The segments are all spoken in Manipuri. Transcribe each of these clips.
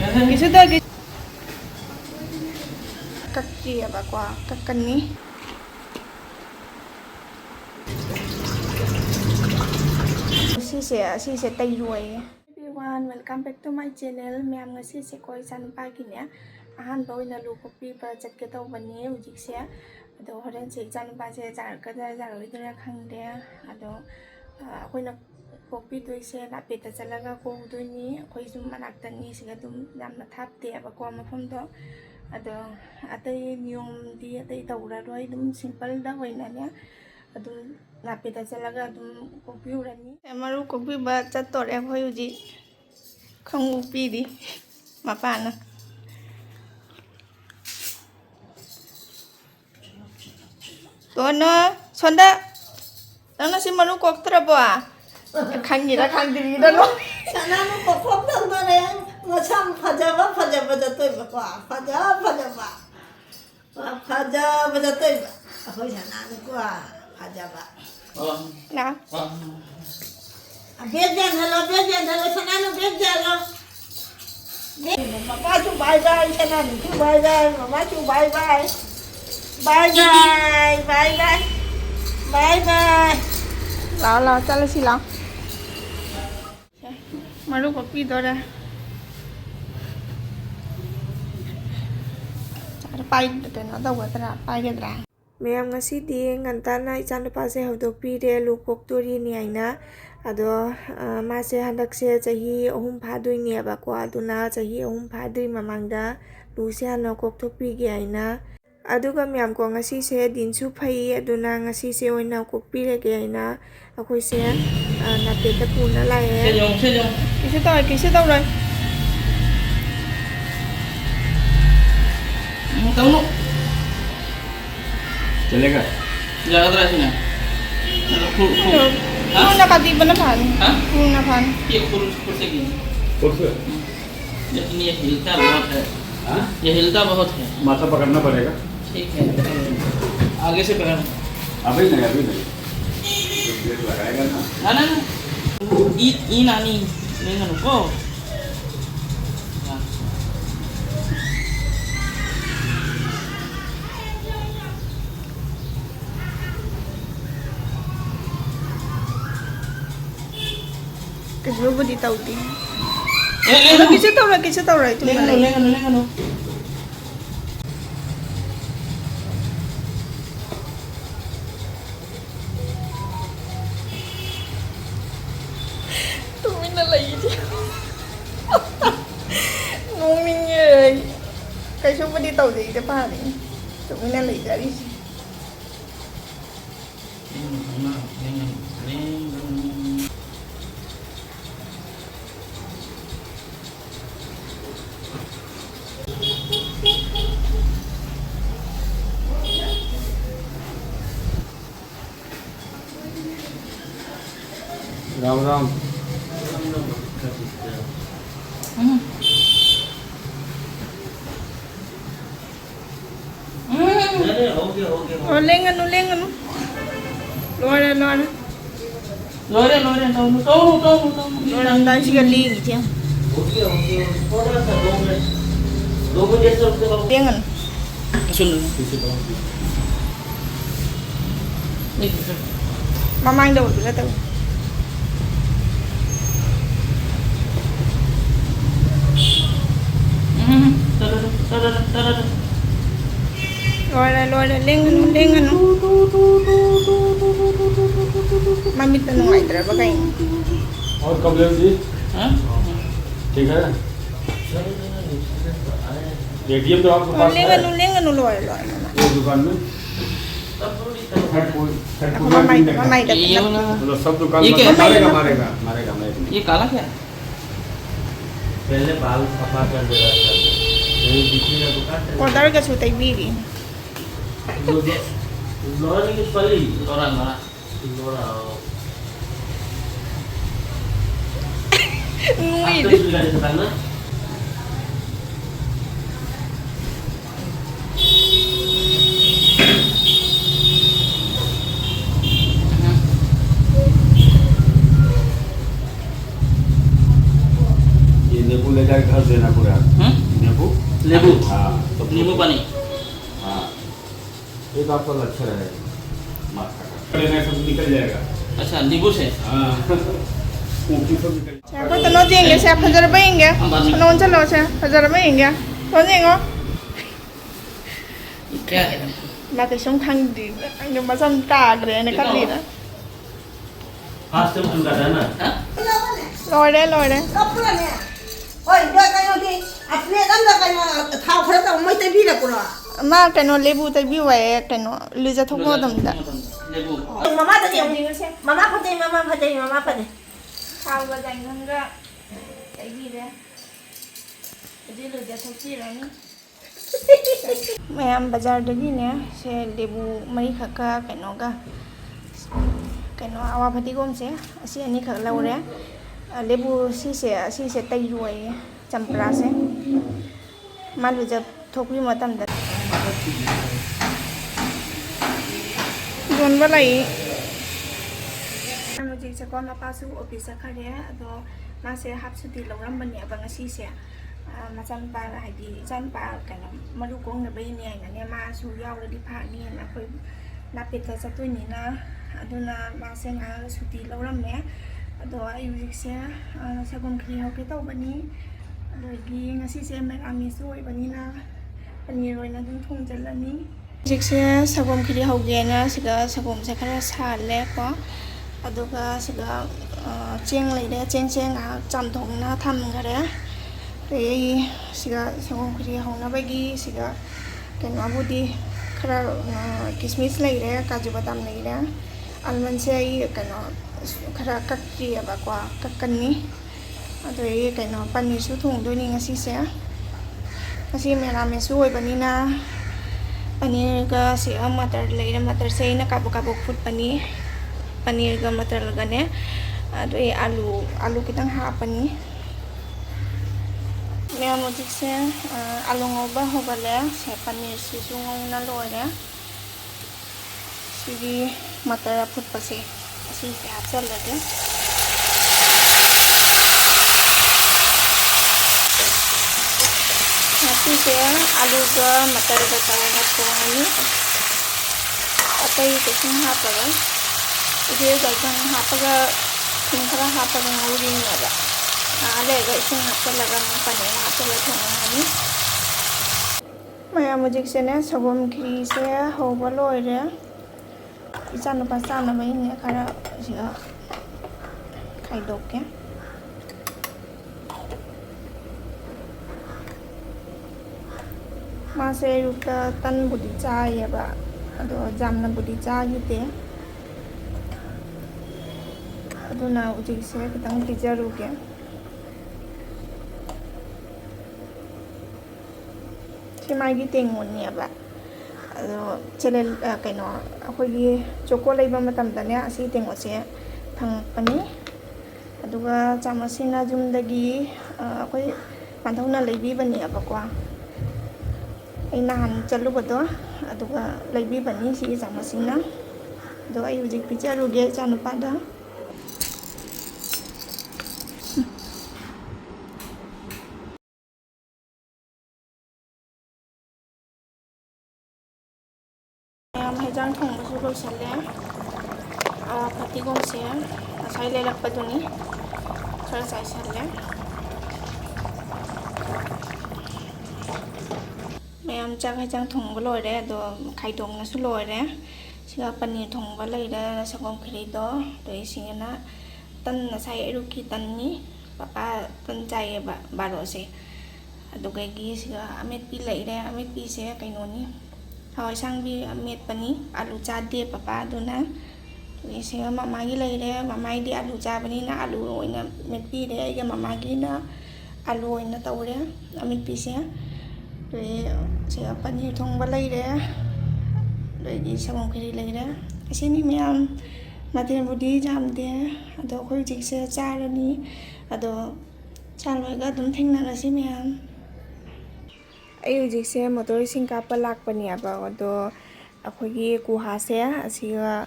Kisu to kisu. Kakki ba kwa kakkani. Sise tayuai. Everyone, welcome back to my channel. Myam ngasi se koi san pa ki ne. Ahanba oina lu kokpiba chatke tawbani hujik se. Ado horen se chan pa se jar kada jar oidra khangde. Ado akoina kokpi toise na peta chalaga ko uduni koi sum manaktani siga dum yamna thapte ba ko mafam do. Ado atai niyom di atai tawra roi dum simple da hoina ne. Adum napita chalaga adum kokpi urani maru kokpi ba chattore hoi uji khongu pidi mapana tono sonda nana si maru koktra ba khanggira khangdiri no Sananu kokok dang dore ngosam phajaba jatoi ba kwa phajaba jatoi ba ahoi sananu kwa phajaba na bejan halo sananu bejalo mama chu bye bye sananu chu bye bye mama chu bye bye lao chala si lao maru kokpi dora char pai de no da watra pai ge dra Mayam ngasi di ngantana ican lupa se haudokpi de lukok turi ni aina ado mase handak se cahi ohum padui ni abako aduna cahi ohum padui mamangda lusi hano kok tokpi gi aina aduga mayam ko ngasi se dinsu pai aduna ngasi se oina kokpi le gi aina akoi se na peta puna lai kisi tau rồi Tau चलेगा लगा रहा है ना फूल ना काटी बना फान फूल ना फान ये फूल से की लेकिन ये हिलता बहुत है ये हिलता बहुत है माथा पकड़ना पड़ेगा ठीक है आगे से पकड़ अभी नहीं देर लगाएगा ना ना ई नानी लेंगे नुको Kesuruh budi tahu ti. Kisi tahu lah itu. Lengan. Tumina lagi dia. Ngomongnya. Kesuruh budi tahu ti depan ni. Tumina lagi dari. Ram Oh lengan. Luar. Tahu. Luar dah sih kali gitu ya. Lengan. सुन Mama yang dah boleh tahu. Luar lengan. Mami tanong ay dra bagay. और कब ले जी ठीक है एटीएम तो आपके पास है Lengan luar. वो दुकान में Mama ये वाला मतलब सब दुकान ये क्या? मारेगा ये काला क्या है पहले बाल सफा कर दे रहा था ये दिखने दुकान Order ka sa tay bili. लोरा नहीं कुछ पली लोरा लोरा Nguy. आप सुविधा दे सकता ना ये देखो ले डायरेक्ट घस देना पूरा नींबू नींबू हाँ तो नींबू पानी हाँ एक आपका लक्ष्य रहेगा माथा का लेने सब निकल जाएगा अच्छा नींबू से हाँ ऊँची सब निकल Ko tano jenge se fajar ba inge. Non chalo se fajar ba inge. Ko jengo. क्या है Ma ke song khang di. Ang ma sam ta gre ne kan di na. Fast time तुम करना ना Loi de. कपड़ा ने ओए जो कयो कि अपने दम दा कयो था खरे तो मैं ते भी रे पुरा Ma kano lebu tai bi wa kano lu ja thok mo dam da. नींबू मामा तो मामा फटे मामा फटे Khao ba jang hang ga. Tai bi de. Ji lu ja thok ji ra ni. Mayam bazar dagi ne se lebu mai khaka kano ga. Kano awa phati gom se asi ani khak lau re. Lebu si se tai ruai champra se. Ma lu ja thok bi mo tam da. Don ba lai. Mujik se ko ma pa su office khare ado ma se hap su ti lau ram ban ne ba ngasi se. Ma chan pa hai di chan pa kana maru kong na bai ni ai na ne ma su yaw le di pha ni na khoi na pet ka sa tu ni na aduna ma se nga su ti lau ram ne ado ai mujik se sa gom khri ho ke tau bani ado gi ngasi se ma ami su oi bani na paneer oi na dum thong jal ani mujik se sa gom khri ho ge na siga sa gom se khara sa le ko aduga siga cheng lai de cheng a cham thong na tham ga re Thì siga song khri hong na bagi siga kenwa budi khara kismis lai re kaju badam lai re almond se ai kano khara kakki ba kwa kakkan ni adoi kano paneer su thong do ni ngasi se ngasi mera me su oi bani na paneer ga se matar lai re matar se na kabu food paneer ga matar ga ne adoi alu kitang ha pani Mẹ một chiếc xe alo ngô ba hồ bà lẽ sẽ paneer su su ngô na lôi nè sidi matara phut pa se asi se hap sal lage Nasi se alu ga matar ga tawa na tuhani atai ke sing ha pa ga ide ga jang ha pa ga sing khara ha pa ga nguri na ba ale ga ising happa laga mo paneer happa la thongani maya mujik se ne sagom khri se ho ba loi re ichanu pa sa na mai ne khara siga khai dok ke ma se rukta tan budi cha ya ba ado jamna budi cha yute aduna ujik se kitang pijaru ke Magi tengon niya ba chele kaino akhoi choko leiba matam dane asi tengo se thang pani aduga chamasina jumdagi akhoi panthona leibi bani abakwa aina han chalu bodo aduga leibi bani si chamasina do ai ujik picharu ge chanupa da Hejang thong su lo sale phati gom se asai le lak paduni khara sai sale Mayam chak hejang thong ba loi re do khai dong na su loi re siga paneer thong ba lai da sagom khri do do isingena tan na sai ru ki tan ni papa tan chai ba ro se aduga gi siga amet pi lai re amet pi se kaino ni Hỏi sang bi miệt pani alu cha dia papa do na we se mama gi lai re mama di alu cha pani na alu oina met pi re ga mama gi na alu oina tau re amit pi se we se paneer thong ba lai re re gi samong khri lai re asini myam maten budi jam de ado khoi jik se cha ra ni ado cha loi ga dum thing na si myam Ai ujik se motor sing ka pa lak pa niya ba ado akhoi gi kuha se asiga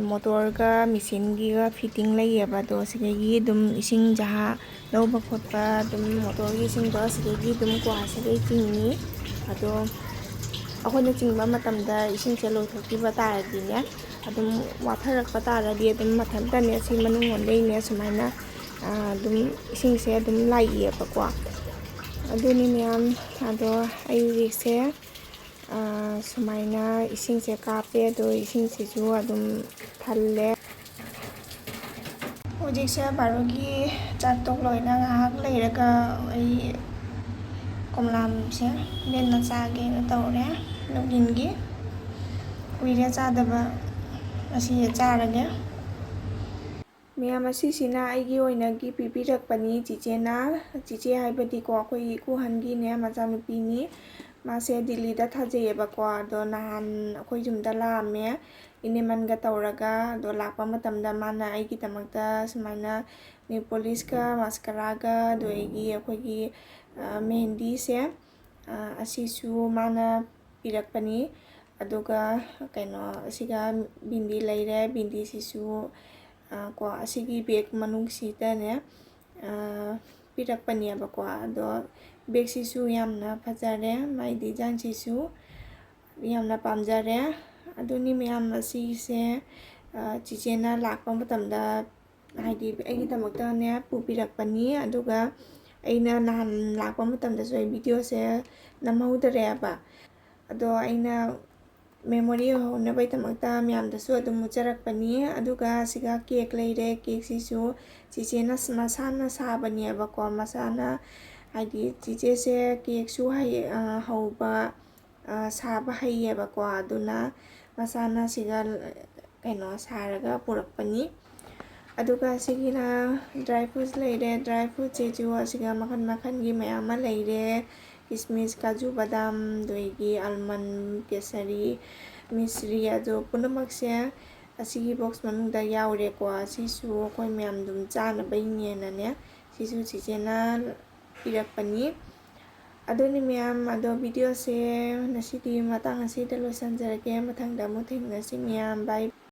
ꯃꯣꯇꯣꯔꯒ ꯃꯦꯆꯤꯟꯒꯤꯒ ꯐꯤꯠꯇꯤꯡ ꯂꯩꯌꯦꯕ ꯑꯗꯣ ꯁꯤꯗꯒꯤ ꯑꯗꯨꯝ ꯏꯁꯤꯡ ꯖꯍꯥ ꯂꯧꯕ ꯈꯣꯠꯄ ꯑꯗꯨꯝ ꯃꯣꯇꯣꯔꯒꯤ ꯏꯁꯤꯡꯗꯣ ꯁꯤꯗꯒꯤ ꯑꯗꯨꯝ ꯒꯨꯋꯥꯍꯥꯇꯤꯗꯒꯤ ꯆꯤꯡꯉꯤ ꯑꯗꯣ ꯑꯩꯈꯣꯏꯅ ꯆꯤꯡꯕ ꯃꯇꯝꯗ ꯏꯁꯤꯡꯁꯦ ꯂꯣꯏꯊꯣꯛꯈꯤꯕ ꯇꯥꯔꯗꯤꯅꯦ ꯑꯗꯨꯝ ꯋꯥꯊꯔꯛꯄ ꯇꯥꯔꯗꯤ ꯑꯗꯨꯝ ꯃꯊꯟꯇꯅꯦ ꯁꯤ ꯃꯅꯨꯡꯂꯣꯝꯗꯩꯅꯦ ꯁꯨꯃꯥꯏꯅ ꯑꯗꯨꯝ ꯏꯁꯤꯡꯁꯦ ꯑꯗꯨꯝ ꯂꯥꯛꯏꯑꯕꯀꯣ ꯑꯗꯨꯅꯤ ꯃꯌꯥꯝ ꯑꯗꯣ ꯑꯩ ꯍꯧꯖꯤꯛꯁꯦ ꯁꯨꯃꯥꯏꯅ ꯏꯁꯤꯡꯁꯦ ꯀꯥꯞꯄꯦ ꯑꯗꯣ ꯏꯁꯤꯡꯁꯤꯁꯨ ꯑꯗꯨꯝ ꯊꯜꯂꯦ ꯍꯧꯖꯤꯛꯁꯦ ꯕꯥꯔꯣꯒꯤ ꯆꯥꯛ ꯇꯣꯛ ꯂꯣꯏꯅ ꯉꯥꯏꯍꯥꯛ ꯂꯩꯔꯒ ꯑꯩ ꯀꯣꯝꯂꯥꯁꯦ ꯃꯦꯠꯅ ꯆꯥꯒꯦꯅ ꯇꯧꯔꯦ ꯅꯨꯡꯊꯤꯟꯒꯤ ꯀꯨꯏꯔꯦ ꯆꯥꯗꯕ ꯉꯁꯤꯁꯦ ꯆꯥꯔꯒꯦ ꯃꯌꯥꯝ ꯑꯁꯤꯁꯤꯅ ꯑꯩꯒꯤ ꯑꯣꯏꯅꯒꯤ ꯄꯤꯕꯤꯔꯛꯄꯅꯤ ꯆꯤꯆꯦꯅ ꯆꯤꯆꯦ ꯍꯥꯏꯕꯗꯤꯀꯣ ꯑꯩꯈꯣꯏ ꯏꯀꯨꯍꯟꯒꯤꯅꯦ ꯃꯆꯥꯅꯨꯄꯤꯅꯤ ꯃꯥꯁꯦ ꯗꯤꯜꯂꯤꯗ ꯊꯥꯖꯩꯑꯕꯀꯣ ꯑꯗꯣ ꯅꯍꯥꯟ ꯑꯩꯈꯣꯏ ꯌꯨꯝꯗ ꯂꯥꯛꯑꯝꯃꯦ ꯏꯅꯦꯃꯟꯒ ꯇꯧꯔꯒ ꯑꯗꯣ ꯂꯥꯛꯄ ꯃꯇꯝꯗ ꯃꯥꯅ ꯑꯩꯒꯤꯗꯃꯛꯇ ꯁꯨꯃꯥꯏꯅ ꯅꯦꯜ ꯄꯣꯂꯤꯁꯀ ꯃꯥꯁꯀꯔꯥꯒ ꯑꯗꯒꯤ ꯑꯩꯈꯣꯏꯒꯤ ꯃꯦꯍꯦꯟꯗꯤꯁꯦ ꯑꯁꯤꯁꯨ ꯃꯥꯅ ꯄꯤꯔꯛꯄꯅꯤ ꯑꯗꯨꯒ ꯀꯩꯅꯣ ꯑꯁꯤꯒ ꯕꯤꯟꯗꯤ ꯂꯩꯔꯦ ꯕꯤꯟꯗꯤꯁꯤꯁꯨ ꯀꯣ ꯑꯁꯤꯒꯤ ꯕꯦꯒ ꯃꯅꯨꯡꯁꯤꯗꯅꯦ ꯄꯤꯔꯛꯄꯅꯦꯕꯀꯣ ꯑꯗꯣ ꯕꯦꯒꯁꯤꯁꯨ ꯌꯥꯝꯅ ꯐꯖꯔꯦ ꯃꯥꯏ ꯗꯤꯖꯥꯏꯟꯁꯤꯁꯨ ꯌꯥꯝꯅ ꯄꯥꯝꯖꯔꯦ ꯑꯗꯨꯅꯤ ꯃꯌꯥꯝ ꯑꯁꯤꯁꯦ ꯆꯤꯆꯦꯅ ꯂꯥꯛꯄ ꯃꯇꯝꯗ ꯍꯥꯏꯗꯤ ꯑꯩꯒꯤꯗꯃꯛꯇꯅꯦ ꯄꯨꯕꯤꯔꯛꯄꯅꯤ ꯑꯗꯨꯒ ꯑꯩꯅ ꯅꯍꯥꯟ ꯂꯥꯛꯄ ꯃꯇꯝꯗꯁꯨ ꯑꯩ ꯚꯤꯗꯤꯑꯣꯁꯦ ꯅꯝꯍꯧꯗꯔꯦꯕ ꯑꯗꯣ ꯑꯩꯅ ꯃꯦꯃꯣꯔꯤ ꯑꯣꯏꯍꯧꯅꯕꯒꯤꯗꯃꯛꯇ ꯃꯌꯥꯝꯗꯁꯨ ꯑꯗꯨꯝ ꯎꯠꯆꯔꯛꯄꯅꯤ ꯑꯗꯨꯒ ꯁꯤꯒ ꯀꯦꯛ ꯂꯩꯔꯦ ꯀꯦꯛꯁꯤꯁꯨ ꯆꯤꯆꯦꯅ ꯃꯁꯥꯅ ꯁꯥꯕꯅꯦꯕꯀꯣ ꯃꯁꯥꯅ ꯍꯥꯏꯗꯤ ꯆꯤꯆꯦꯁꯦ ꯀꯦꯛꯁꯨ ꯍꯧꯕ ꯁꯥꯕ ꯍꯩꯌꯦꯕꯀꯣ ꯑꯗꯨꯅ ꯃꯁꯥꯅ ꯁꯤꯒ ꯀꯩꯅꯣ ꯁꯥꯔꯒ ꯄꯨꯔꯛꯄꯅꯤ ꯑꯗꯨꯒ ꯑꯁꯤꯒꯤꯅ ꯗ꯭ꯔꯥꯏ ꯐ꯭ꯔꯨꯠꯁ ꯂꯩꯔꯦ ꯗ꯭ꯔꯥꯏ ꯐ꯭ꯔꯨꯠꯁꯤꯁꯨ ꯑꯁꯤꯒ ꯃꯈꯜ ꯃꯈꯜꯒꯤ ꯃꯌꯥꯝ ꯑꯃ ꯂꯩꯔꯦ ꯀꯤꯁꯃꯤꯁ ꯀꯥꯖꯨ ꯕꯗꯥꯝ ꯑꯗꯒꯤ ꯑꯜꯃꯟ ꯀꯦꯁꯔꯤ ꯃꯤꯁꯔꯤ ꯑꯗꯣ ꯄꯨꯝꯅꯃꯛꯁꯦ ꯑꯁꯤꯒꯤ ꯕꯣꯛꯁ ꯃꯅꯨꯡꯗ ꯌꯥꯎꯔꯦꯀꯣ ꯑꯁꯤꯁꯨ ꯑꯩꯈꯣꯏ ꯃꯌꯥꯝ ꯑꯗꯨꯝ ꯆꯥꯅꯕꯩꯅꯦꯅꯅꯦ ꯁꯤꯁꯨ ꯆꯤꯆꯦꯅ ꯄꯤꯔꯛꯄꯅꯤ ꯑꯗꯨꯅꯤ ꯃꯌꯥꯝ ꯑꯗꯣ ꯚꯤꯗꯤꯑꯣꯁꯦ ꯉꯁꯤꯗꯤ ꯃꯇꯥꯡ ꯑꯁꯤꯗ ꯂꯣꯏꯁꯤꯟꯖꯔꯒꯦ ꯃꯊꯪꯗ ꯑꯃꯨꯛ ꯊꯦꯡꯅꯁꯤ ꯃꯌꯥꯝ ꯕꯥꯏ